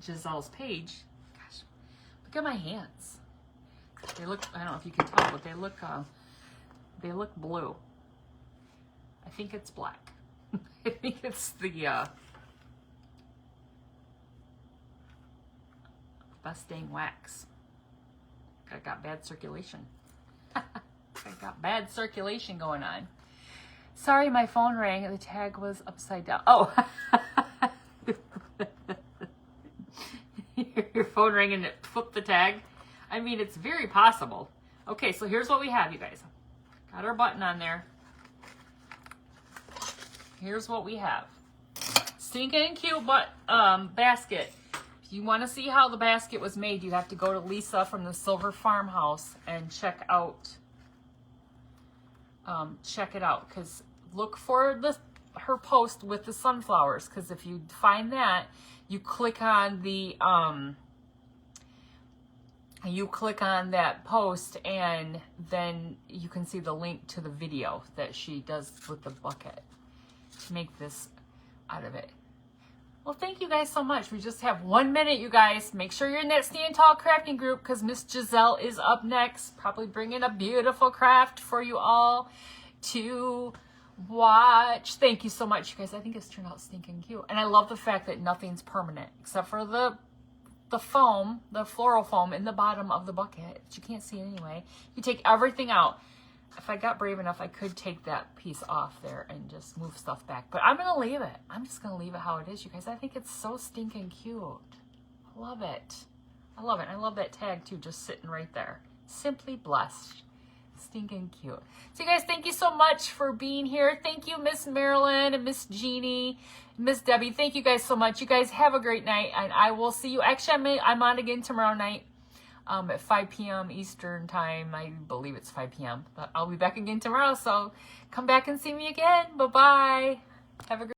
Giselle's page. Gosh, look at my hands. They look, I don't know if you can tell, but they look blue. I think it's black. I think it's the best dang wax. I got bad circulation. I got bad circulation going on. Sorry, my phone rang. The tag was upside down. Oh. Your phone rang and it flipped the tag. I mean, it's very possible. Okay, so here's what we have, you guys. Got our button on there. Here's what we have. Stinking cute basket. If you want to see how the basket was made, you have to go to Lisa from the Silver Farmhouse and check it out. Because look for her post with the sunflowers. Because if you find that, you click on the that post, and then you can see the link to the video that she does with the bucket to make this out of it. Well, thank you guys so much. We just have 1 minute, you guys. Make sure you're in that Stand Tall crafting group because Miss Giselle is up next, probably bringing a beautiful craft for you all to watch. Thank you so much, you guys. I think it's turned out stinking cute. And I love the fact that nothing's permanent except for the foam, the floral foam in the bottom of the bucket, which you can't see anyway. You take everything out. If I got brave enough, I could take that piece off there and just move stuff back. But I'm going to leave it. I'm just going to leave it how it is, you guys. I think it's so stinking cute. I love it. I love it. I love that tag, too, just sitting right there. Simply blessed. Stinking cute. So, you guys, thank you so much for being here. Thank you, Miss Marilyn and Miss Jeannie, Miss Debbie. Thank you guys so much. You guys have a great night, and I will see you. Actually, I'm on again tomorrow night. At 5 p.m. Eastern time. I believe it's 5 p.m. But I'll be back again tomorrow, so come back and see me again. Bye-bye. Have a great